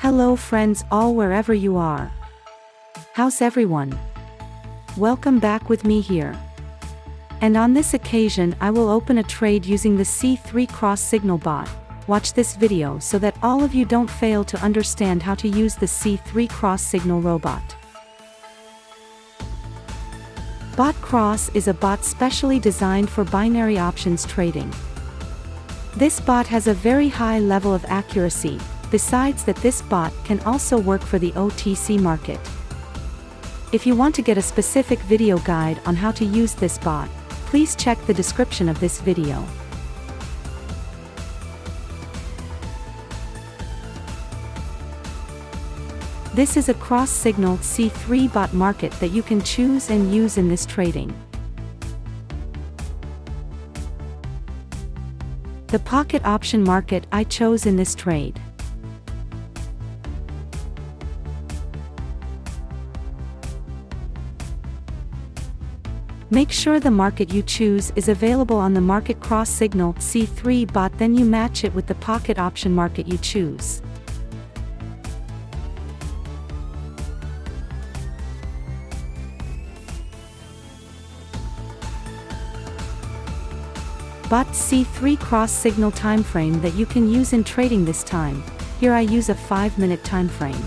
Hello friends all wherever you are. How's everyone? Welcome back with me here. And on this occasion I will open a trade using the C3 cross signal bot. Watch this video so that all of you don't fail to understand how to use the C3 cross signal robot. Bot Cross is a bot specially designed for binary options trading. This bot has a very high level of accuracy. Besides that, this bot can also work for the OTC market. If you want to get a specific video guide on how to use this bot, please check the description of this video. This is a cross-signal C3 bot market that you can choose and use in this trading. The pocket option market I chose in this trade. Make sure the market you choose is available on the market cross signal C3 bot, then you match it with the pocket option market you choose. Bot C3 cross signal time frame that you can use in trading this time. Here I use a 5-minute time frame.